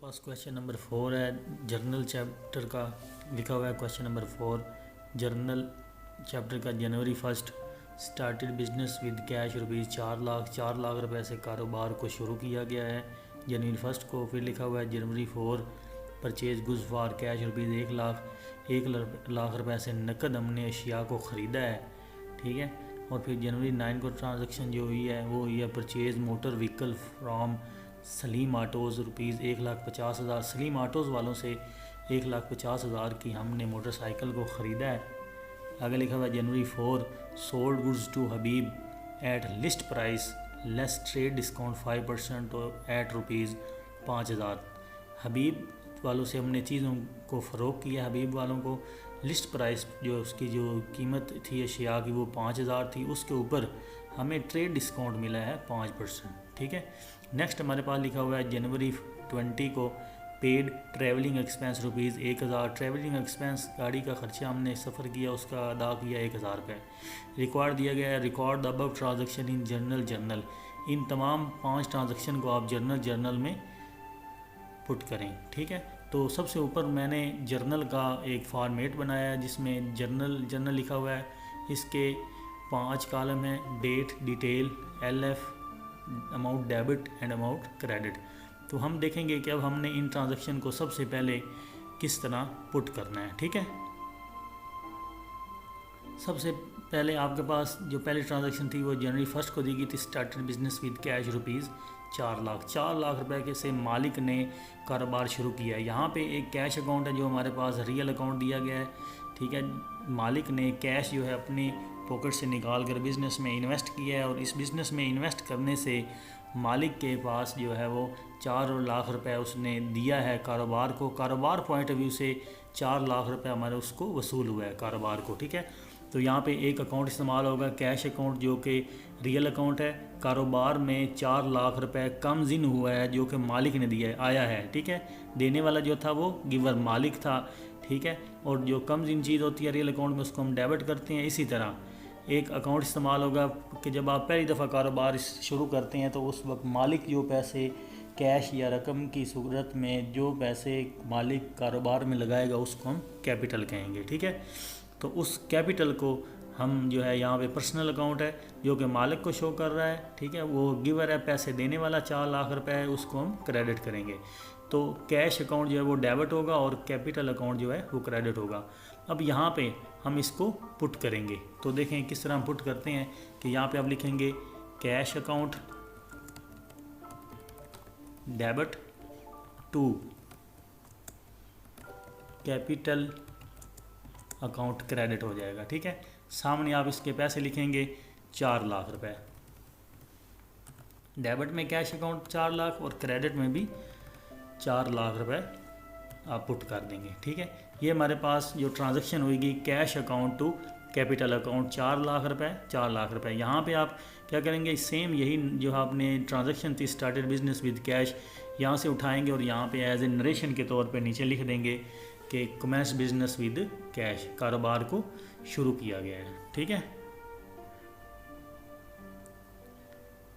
पास question number 4 है journal chapter का। लिखा हुआ है क्वेश्चन नंबर 4, जर्नल चैप्टर का। जनवरी 1 started business with cash rupees 4 lakh रुपए से कारोबार को शुरू किया गया है जनवरी 1 को। फिर लिखा हुआ है जनवरी 4 purchase goods for cash rupees 1 lakh रुपए से नकद हमने अशिया को ख़रीदा है, ठीक है। और फिर जनवरी 9 को ट्रांजैक्शन जो हुई है वो हुई है purchase motor vehicle from Salim autos rupees 1,50,000। Salim autos वालों से 1,50,000 की हमने मोटरसाइकिल को ख़रीदा है। आगे लिखा हुआ जनवरी 4 sold goods to Habib at list price less trade discount 5% at rupees 5,000। Habib वालों से हमने चीज़ों को फ़रोग़ किया। हबीब वालों को लिस्ट प्राइस जो उसकी जो कीमत थी अशिया की वो 5,000 थी, उसके ऊपर हमें ट्रेड डिस्काउंट मिला है 5%, ठीक है। नेक्स्ट हमारे पास लिखा हुआ है जनवरी 20 को paid travelling expense rupees 1,000। Travelling expense गाड़ी का ख़र्चा हमने सफ़र किया उसका अदा किया 1,000 रुपये। रिकॉर्ड दिया गया है record the above transaction in journal. इन तमाम 5 ट्रांजैक्शन को आप जर्नल में पुट करें, ठीक है। तो सबसे ऊपर मैंने जर्नल का एक फॉर्मेट बनाया है जिसमें जर्नल लिखा हुआ है। इसके 5 कॉलम हैं, date, detail, LF, amount debit and amount credit. तो हम देखेंगे कि अब हमने इन ट्रांजैक्शन को सबसे पहले किस तरह पुट करना है, ठीक है। सबसे पहले आपके पास जो पहली ट्रांजैक्शन थी वो जनवरी 1 को दी गई थी। Started business with cash rupees 4 lakh रुपए के से मालिक ने कारोबार शुरू किया है। यहाँ पे एक कैश अकाउंट है जो हमारे पास रियल अकाउंट दिया गया है, ठीक है। मालिक ने कैश जो है अपनी पॉकेट से निकाल कर बिज़नेस में इन्वेस्ट किया है और इस बिज़नेस में इन्वेस्ट करने से मालिक के पास जो है वो 4 लाख रुपए उसने दिया है कारोबार को। कारोबार पॉइंट ऑफ व्यू से 4 लाख रुपए हमारे उसको वसूल हुआ है कारोबार को, ठीक है। तो यहाँ पे एक अकाउंट इस्तेमाल होगा कैश अकाउंट जो कि रियल अकाउंट है। कारोबार में 4 लाख रुपए कम्स इन हुआ है जो कि मालिक ने दिया है, आया है, ठीक है। देने वाला जो था वो गिवर मालिक था, ठीक है। और जो कम्स इन चीज़ होती है रियल अकाउंट में उसको हम डेबिट करते हैं। इसी तरह एक अकाउंट इस्तेमाल होगा कि जब आप पहली दफ़ा कारोबार शुरू करते हैं तो उस वक्त मालिक जो पैसे कैश या रकम की सूरत में जो पैसे मालिक कारोबार में लगाएगा उसको हम कैपिटल कहेंगे, ठीक है। तो उस कैपिटल को हम जो है यहाँ पे पर्सनल अकाउंट है जो कि मालिक को शो कर रहा है, ठीक है। वो गिवर है, पैसे देने वाला 4 लाख रुपए है, उसको हम क्रेडिट करेंगे। तो कैश अकाउंट जो है वो डेबिट होगा और कैपिटल अकाउंट जो है वो क्रेडिट होगा। अब यहाँ पे हम इसको पुट करेंगे तो देखें किस तरह हम पुट करते हैं कि यहाँ पे आप लिखेंगे cash account debit to capital account credit हो जाएगा, ठीक है। सामने आप इसके पैसे लिखेंगे 4 लाख रुपए। डेबिट में कैश अकाउंट 4 लाख और क्रेडिट में भी 4 लाख रुपए आप पुट कर देंगे, ठीक है। ये हमारे पास जो ट्रांजैक्शन होगी cash account to capital account 4 lakh रुपए 4 लाख रुपए। यहाँ पे आप क्या करेंगे, सेम यही जो आपने ट्रांजैक्शन थी स्टार्टेड बिजनेस विद कैश यहाँ से उठाएंगे और यहाँ पे एज ए नरेशन के तौर पे नीचे लिख देंगे कि कमेंस बिजनेस विद कैश, कारोबार को शुरू किया गया है, ठीक है।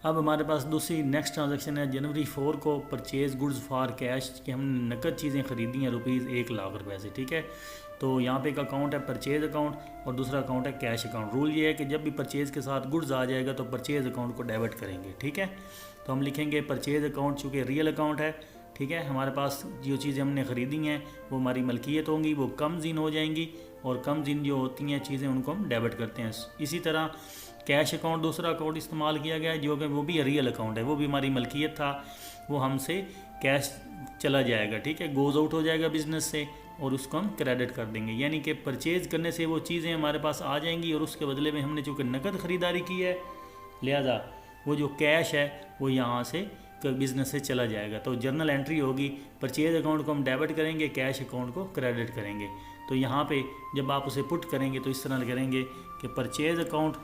अब हमारे पास दूसरी नेक्स्ट ट्रांजैक्शन है जनवरी 4 को परचेज गुड्स फॉर कैश कि हमने नकद चीज़ें ख़रीदी हैं रुपीज़ 1 लाख रुपए से, ठीक है। तो यहाँ पे एक अकाउंट है परचेज अकाउंट और दूसरा अकाउंट है कैश अकाउंट। रूल ये है कि जब भी परचेज़ के साथ गुड्स आ जाएगा तो परचेज अकाउंट को डेबिट करेंगे, ठीक है। तो हम लिखेंगे परचेज अकाउंट चूँकि रियल अकाउंट है, ठीक है। हमारे पास जो चीज़ें हमने ख़रीदी हैं वो हमारी मलकियत होंगी, वो कम्स इन हो जाएंगी और कम्स इन जो होती हैं चीज़ें उनको हम डेबिट करते हैं। इसी तरह कैश अकाउंट दूसरा अकाउंट इस्तेमाल किया गया है जो कि वो भी रियल अकाउंट है, वो भी हमारी मलकियत था, वो हमसे कैश चला जाएगा, ठीक है, गोज़ आउट हो जाएगा बिज़नेस से और उसको हम क्रेडिट कर देंगे। यानी कि परचेज़ करने से वो चीज़ें हमारे पास आ जाएंगी और उसके बदले में हमने चूँकि नकद ख़रीदारी की है लिहाजा वो जो कैश है वो यहाँ से बिज़नेस से चला जाएगा। तो जर्नल एंट्री होगी परचेज अकाउंट को हम डेबिट करेंगे, कैश अकाउंट को क्रेडिट करेंगे। तो यहाँ पे जब आप उसे पुट करेंगे तो इस तरह करेंगे कि purchase account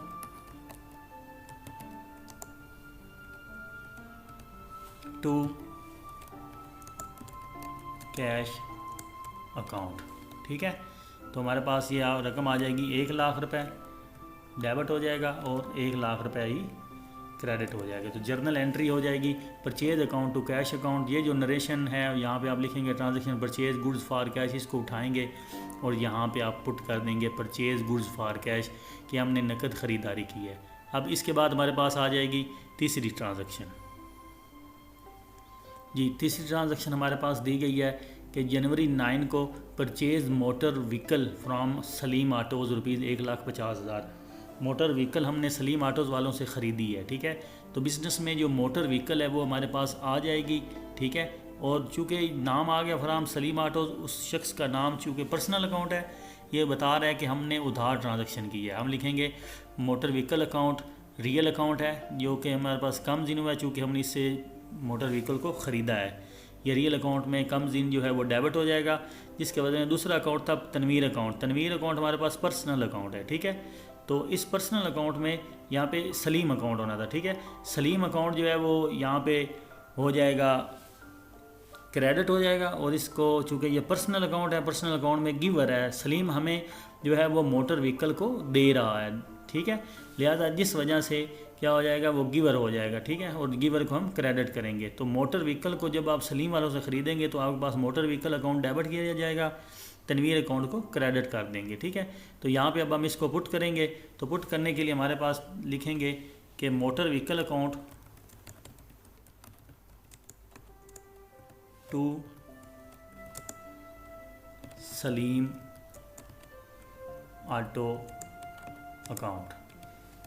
to cash account, ठीक है। तो हमारे पास ये रकम आ जाएगी 1 लाख रुपए डेबिट हो जाएगा और 1 लाख रुपए ही क्रेडिट हो जाएगा। तो जर्नल एंट्री हो जाएगी purchase account to cash account. ये जो नरेशन है यहाँ पे आप लिखेंगे transaction purchase goods for cash, इसको उठाएंगे और यहाँ पे आप पुट कर देंगे परचेज गुड्स फॉर कैश कि हमने नकद ख़रीदारी की है। अब इसके बाद हमारे पास आ जाएगी तीसरी ट्रांजैक्शन। जी तीसरी ट्रांजैक्शन हमारे पास दी गई है कि जनवरी 9 को purchase motor vehicle from Salim autos rupees 1,50,000। Motor vehicle हमने सलीम ऑटोज़ वालों से ख़रीदी है, ठीक है। तो बिज़नेस में जो मोटर व्हीकल है वो हमारे पास आ जाएगी, ठीक है। और चूँकि नाम आ गया फ्राम सलीम ऑटोज़, उस शख्स का नाम चूँकि पर्सनल अकाउंट है, ये बता रहा है कि हमने उधार ट्रांजैक्शन की है। हम लिखेंगे motor vehicle account real account है जो कि हमारे पास कम दिन हुआ है चूँकि हमने इससे मोटर व्हीकल को ख़रीदा है। ये रियल अकाउंट में कम दिन जो है वो डेबिट हो जाएगा। जिसके वजह में दूसरा अकाउंट था तनवीर अकाउंट। तनवीर अकाउंट हमारे पास पर्सनल अकाउंट है, ठीक है। तो इस पर्सनल अकाउंट में यहाँ पे सलीम अकाउंट होना था, ठीक है। सलीम अकाउंट जो है वो यहाँ पे हो जाएगा क्रेडिट हो जाएगा। और इसको चूँकि ये पर्सनल अकाउंट है, पर्सनल अकाउंट में गिवर है, सलीम हमें जो है वो मोटर व्हीकल को दे रहा है, ठीक है। लिहाजा जिस वजह से क्या हो जाएगा वो गिवर हो जाएगा, ठीक है। और गिवर को हम क्रेडिट करेंगे। तो मोटर व्हीकल को जब आप सलीम वालों से ख़रीदेंगे तो आपके पास मोटर व्हीकल अकाउंट डेबिट किया जाएगा, तनवीर अकाउंट को क्रेडिट कर देंगे, ठीक है। तो यहाँ पे अब हम इसको पुट करेंगे। तो पुट करने के लिए हमारे पास लिखेंगे कि motor vehicle account to Salim auto account,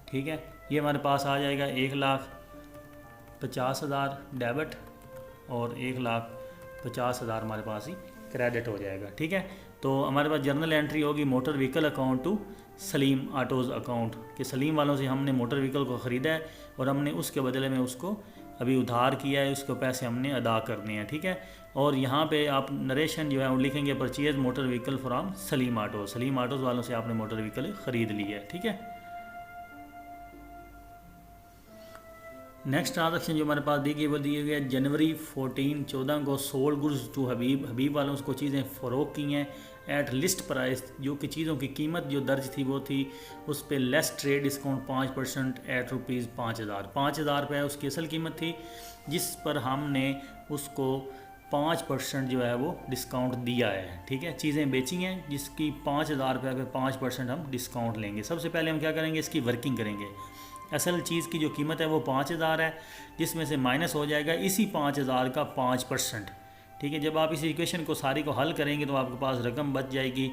ठीक है। ये हमारे पास आ जाएगा 1,50,000 डेबिट और 1,50,000 हमारे पास ही क्रेडिट हो जाएगा, ठीक है। तो हमारे पास जर्नल एंट्री होगी motor vehicle account to Salim autos account कि सलीम वालों से हमने मोटर व्हीकल को ख़रीदा है और हमने उसके बदले में उसको अभी उधार किया है, उसको पैसे हमने अदा करने हैं, ठीक है। और यहाँ पे आप नरेशन जो है वो लिखेंगे purchase motor vehicle from Salim autos. Salim autos वालों से आपने मोटर व्हीकल ख़रीद ली है, ठीक है। नेक्स्ट ट्रांजैक्शन जो हमारे पास दी गई वो दी गई है जनवरी 14 को सोल्ड गुड्स टू हबीब वालों को चीज़ें फ़रोख्त की हैं एट लिस्ट प्राइस, जो कि चीज़ों की कीमत जो दर्ज थी वो थी उस पर less trade discount 5% at rupees 5,000 रुपये उसकी असल कीमत थी, जिस पर हमने उसको 5% जो है वो डिस्काउंट दिया है, ठीक है। चीज़ें बेची हैं जिसकी 5,000 रुपये पे 5% हम डिस्काउंट लेंगे। सबसे पहले हम क्या करेंगे, इसकी वर्किंग करेंगे। असल चीज़ की जो कीमत है वो 5,000 है, जिसमें से माइनस हो जाएगा इसी 5,000 का 5%, ठीक है। जब आप इस इक्वेशन को सारी को हल करेंगे तो आपके पास रकम बच जाएगी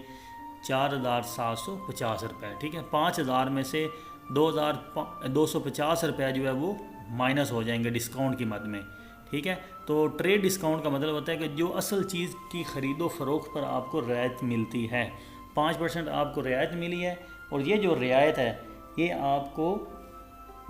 4,750 रुपये, ठीक है। 5,000 में से 2,250 रुपये जो है वो माइनस हो जाएंगे डिस्काउंट की मद में, ठीक है। तो ट्रेड डिस्काउंट का मतलब होता है कि जो असल चीज़ की ख़रीदो फरोख्त पर आपको रियायत मिलती है, 5% आपको रियायत मिली है और ये जो रियायत है ये आपको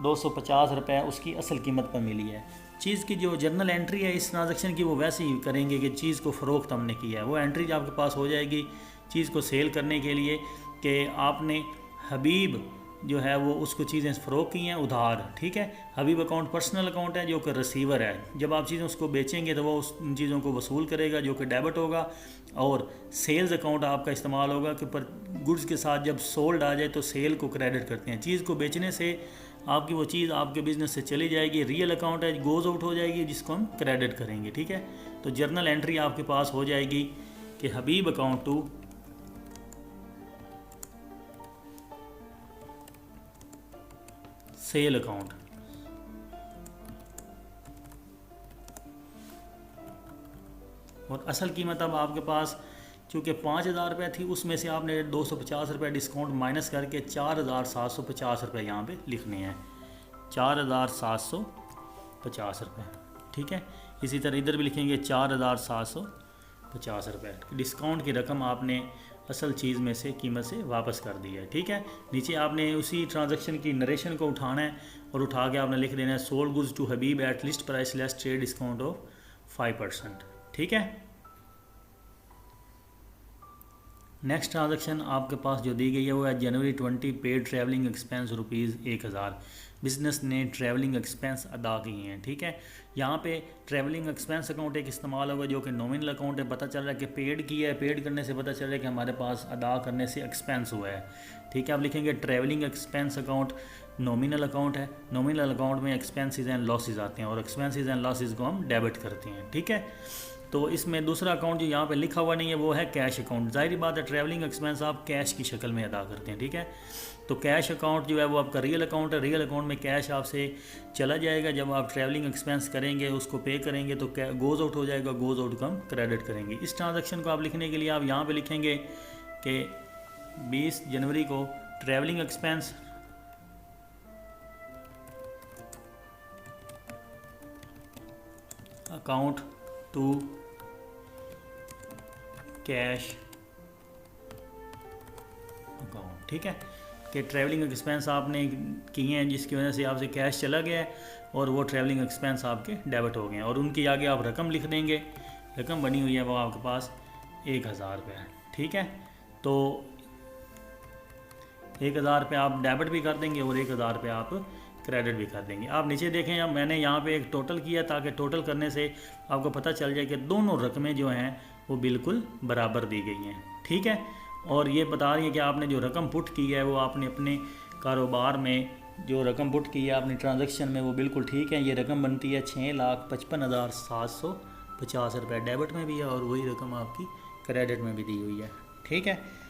250 रुपये उसकी असल कीमत पर मिली है। चीज़ की जो जर्नल एंट्री है इस ट्रांजैक्शन की वो वैसे ही करेंगे कि चीज़ को फ़रोख्त हमने किया है। वो एंट्री आपके पास हो जाएगी चीज़ को सेल करने के लिए कि आपने हबीब जो है वो उसको चीज़ें फ़रोख्त की हैं उधार, ठीक है। हबीब अकाउंट पर्सनल अकाउंट है जो कि रिसीवर है। जब आप चीज़ें उसको बेचेंगे तो वो उन चीज़ों को वसूल करेगा जो कि डेबिट होगा। और सेल्स अकाउंट आपका इस्तेमाल होगा कि पर गुड्स के साथ जब सोल्ड आ जाए तो सेल को क्रेडिट करते हैं। चीज़ को बेचने से आपकी वो चीज़ आपके बिज़नेस से चली जाएगी, रियल अकाउंट है गोज़ आउट हो जाएगी जिसको हम क्रेडिट करेंगे, ठीक है। तो जर्नल एंट्री आपके पास हो जाएगी कि हबीब अकाउंट टू सेल अकाउंट, और असल कीमत अब आपके पास चूँकि 5,000 रुपये थी उसमें से आपने 250 रुपये डिस्काउंट माइनस करके 4,750 रुपये यहाँ पे लिखने हैं, 4,750 रुपये, ठीक है। इसी तरह इधर भी लिखेंगे 4,750 रुपये। डिस्काउंट की रकम आपने असल चीज़ में से कीमत से वापस कर दी है, ठीक है। नीचे आपने उसी ट्रांजैक्शन की नरेशन को उठाना है और उठा के आपने लिख देना है sold goods to Habib at list price less trade discount of 5%, ठीक है। नेक्स्ट ट्रांजेक्शन आपके पास जो दी गई है वो है जनवरी 20 पेड ट्रैवलिंग एक्सपेंस ₹1000। बिज़नेस ने ट्रैवलिंग एक्सपेंस अदा किए हैं। ठीक है, यहाँ पे ट्रैवलिंग एक्सपेंस अकाउंट एक इस्तेमाल होगा जो कि नॉमिनल अकाउंट है। पता चल रहा है कि पेड किया है, पेड करने से पता चल रहा है कि हमारे पास अदा करने से एक्सपेंस हुआ है। ठीक है, आप लिखेंगे travelling expense account nominal account है। नॉमिनल अकाउंट में एक्सपेंसेस एंड लॉसेज आते हैं और एक्सपेंसेस एंड लॉसेज को हम डेबिट करते हैं। ठीक है, तो इसमें दूसरा अकाउंट जो यहाँ पे लिखा हुआ नहीं है वो है कैश अकाउंट। जाहिर बात है ट्रैवलिंग एक्सपेंस आप कैश की शक्ल में अदा करते हैं। ठीक है, तो कैश अकाउंट जो है वो आपका रियल अकाउंट है। रियल अकाउंट में कैश आपसे चला जाएगा। जब आप ट्रैवलिंग एक्सपेंस करेंगे, उसको पे करेंगे तो गोज़ आउट हो जाएगा, गोज़ आउट को हम क्रेडिट करेंगे। इस ट्रांजेक्शन को आप लिखने के लिए आप यहाँ पर लिखेंगे कि 20 जनवरी को travelling expense account to cash account. ठीक है, कि ट्रैवलिंग एक्सपेंस आपने किए हैं जिसकी वजह से आपसे कैश चला गया है और वो ट्रैवलिंग एक्सपेंस आपके डेबिट हो गए हैं और उनकी आगे आप रकम लिख देंगे। रकम बनी हुई है वो आपके पास 1000 रुपये है। ठीक है, तो 1000 रुपये आप डेबिट भी कर देंगे और 1000 रुपये आप क्रेडिट भी कर देंगे। आप नीचे देखें, अब मैंने यहाँ पे एक टोटल किया ताकि टोटल करने से आपको पता चल जाए कि दोनों रकमें जो हैं वो बिल्कुल बराबर दी गई हैं। ठीक है, और ये बता रही है कि आपने जो रकम पुट की है वो आपने अपने कारोबार में जो रकम पुट की है अपनी ट्रांजैक्शन में वो बिल्कुल ठीक है। ये रकम बनती है 6,55,750 रुपये डेबिट में भी है और वही रकम आपकी क्रेडिट में भी दी हुई है। ठीक है,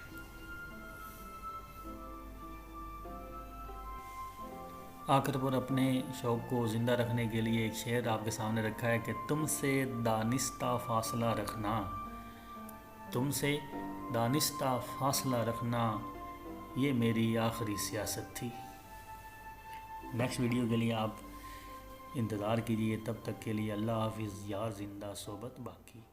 आखिर पर अपने शौक़ को ज़िंदा रखने के लिए एक शेर आपके सामने रखा है कि तुमसे दानिस्ता फासला रखना, तुमसे दानिस्ता फासला रखना, ये मेरी आखिरी सियासत थी। नेक्स्ट वीडियो के लिए आप इंतज़ार कीजिए। तब तक के लिए अल्लाह हाफिज़। यार ज़िंदा सोबत बाकी।